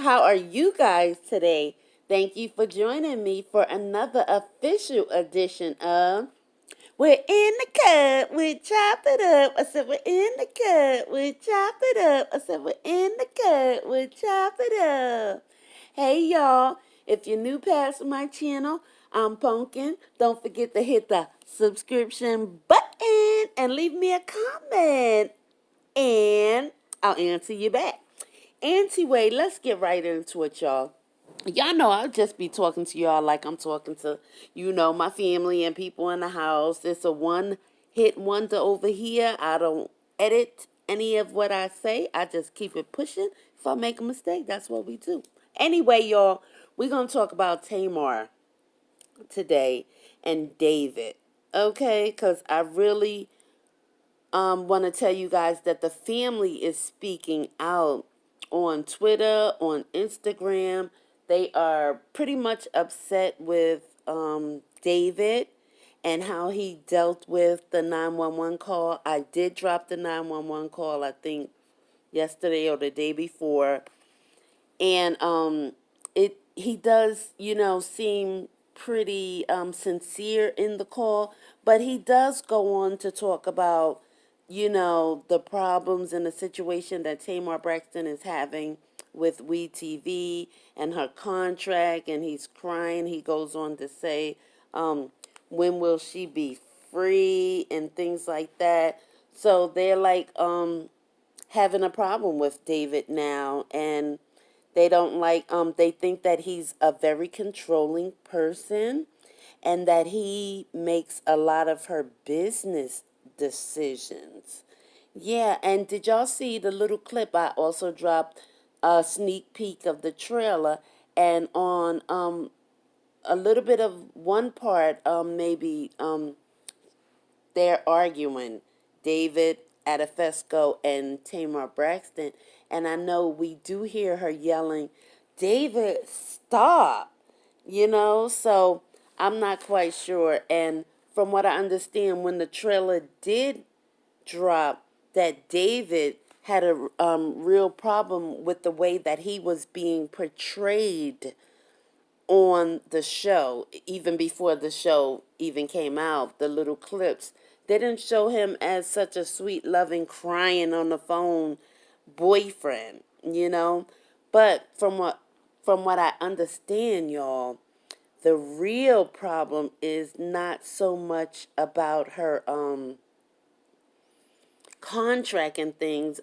How are you guys today? Thank you for joining me for another official edition of We're in the Cut with Chop It Up. I said we're in the cut with Chop It Up. I said we're in the cut with Chop It Up. Hey y'all, if you're new past my channel, I'm Pumpkin. Don't forget to hit the subscription button and leave me a comment. And I'll answer you back. Anyway, let's get right into it, y'all. Y'all know I'll just be talking to y'all like I'm talking to, my family and people in the house. It's a one hit wonder over here. I don't edit any of what I say. I just keep it pushing. If I make a mistake, that's what we do. Anyway, y'all, we're going to talk about Tamar today and David. Okay? Because I really want to tell you guys that the family is speaking out on Twitter, on Instagram. They are pretty much upset with David and how he dealt with the 911 call. I did drop the 911 call, I think, yesterday or the day before. And he does, seem pretty sincere in the call, but he does go on to talk about the problems and the situation that Tamar Braxton is having with WeTV and her contract, and he's crying. He goes on to say, when will she be free and things like that. So they're like having a problem with David now, and they don't like they think that he's a very controlling person and that he makes a lot of her business decisions. Yeah, and did y'all see the little clip? I also dropped a sneak peek of the trailer, and on a little bit of one part, maybe they're arguing, David Adefesco and Tamar Braxton, and I know we do hear her yelling, David, stop, so I'm not quite sure. And from what I understand, when the trailer did drop, that David had a real problem with the way that he was being portrayed on the show. Even before the show even came out, the little clips, they didn't show him as such a sweet, loving, crying on the phone boyfriend. But from what I understand, y'all, the real problem is not so much about her contract and things,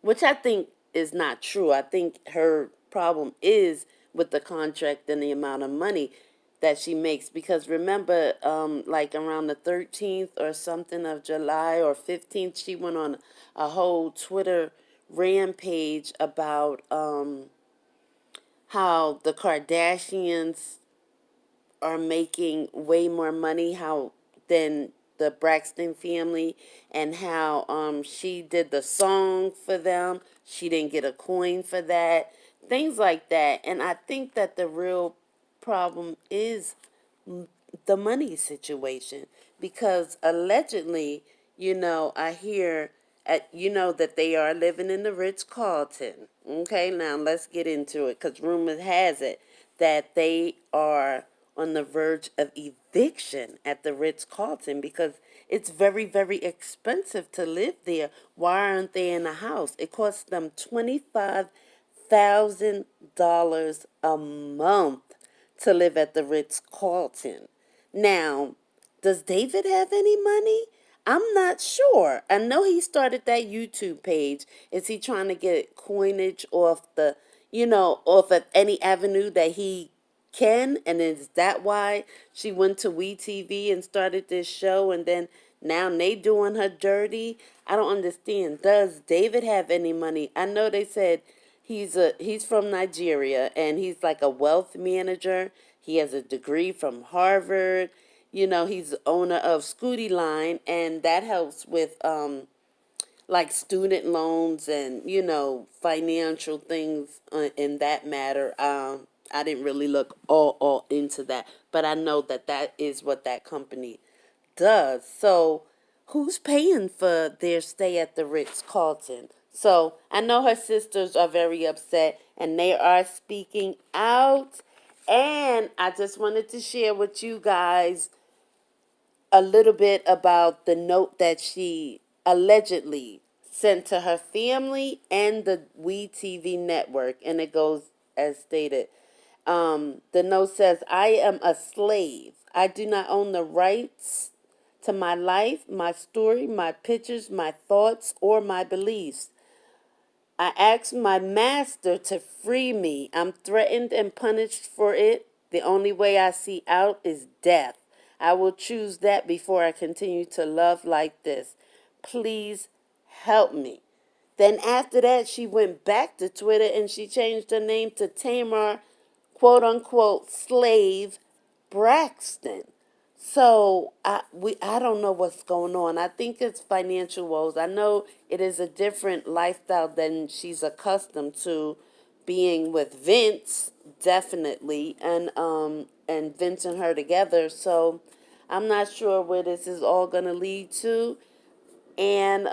which I think is not true. I think her problem is with the contract and the amount of money that she makes. Because remember, like around the 13th or something of July or 15th, she went on a whole Twitter rampage about how the Kardashians are making way more money than the Braxton family, and how she did the song for them. She didn't get a coin for that. Things like that. And I think that the real problem is the money situation, because allegedly, I hear that they are living in the Ritz-Carlton. Okay, now let's get into it, because rumor has it that they are on the verge of eviction at the Ritz-Carlton, because it's very, very expensive to live there. Why aren't they in a house? It costs them $25,000 a month to live at the Ritz-Carlton. Now, does David have any money? I'm not sure. I know he started that YouTube page. Is he trying to get coinage off of any avenue that he can? And is that why she went to WeTV and started this show, and then now they doing her dirty? I don't understand. Does David have any money? I know they said he's from Nigeria, and he's like a wealth manager. He has a degree from Harvard. He's the owner of Scooty Line, and that helps with like student loans and financial things in that matter. I didn't really look all into that, but I know that is what that company does. So who's paying for their stay at the Ritz-Carlton? So I know her sisters are very upset and they are speaking out. And I just wanted to share with you guys a little bit about the note that she allegedly sent to her family and the WeTV network. And it goes as stated. The note says, I am a slave. I do not own the rights to my life, my story, my pictures, my thoughts, or my beliefs. I asked my master to free me. I'm threatened and punished for it. The only way I see out is death. I will choose that before I continue to love like this. Please help me. Then after that, she went back to Twitter and she changed her name to Tamar, quote unquote, slave Braxton. So I don't know what's going on. I think it's financial woes. I know it is a different lifestyle than she's accustomed to being with Vince, definitely, and Vince and her together. So I'm not sure where this is all gonna lead to. And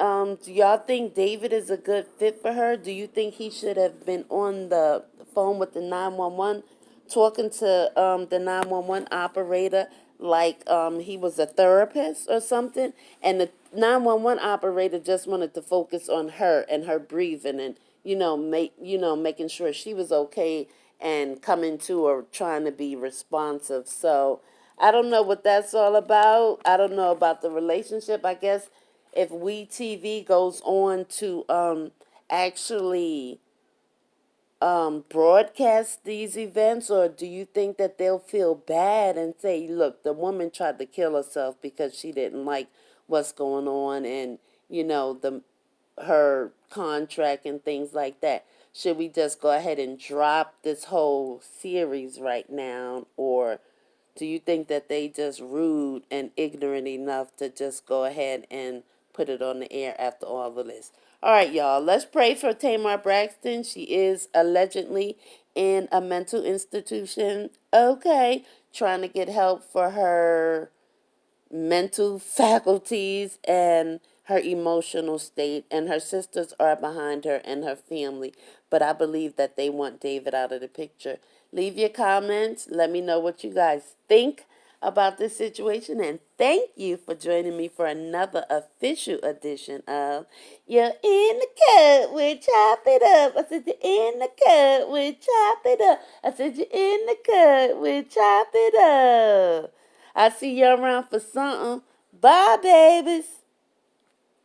do y'all think David is a good fit for her? Do you think he should have been on the phone with the 911, talking to the 911 operator like he was a therapist or something? And the 911 operator just wanted to focus on her and her breathing and making sure she was okay and coming to her trying to be responsive. So I don't know what that's all about. I don't know about the relationship. I guess if WeTV goes on to actually broadcast these events, or do you think that they'll feel bad and say, look, the woman tried to kill herself because she didn't like what's going on and the her contract and things like that? Should we just go ahead and drop this whole series right now, or do you think that they just rude and ignorant enough to just go ahead and put it on the air after all of this? All right, y'all, let's pray for Tamar Braxton. She is allegedly in a mental institution. Okay, trying to get help for her mental faculties and her emotional state, and her sisters are behind her and her family, but I believe that they want David out of the picture. Leave your comments, let me know what you guys think about this situation, and thank you for joining me for another official edition of You're in the Cut with Chop It Up. I said you're in the cut with Chop It Up. I said you're in the cut with Chop It Up. I see you around for something. Bye, babies.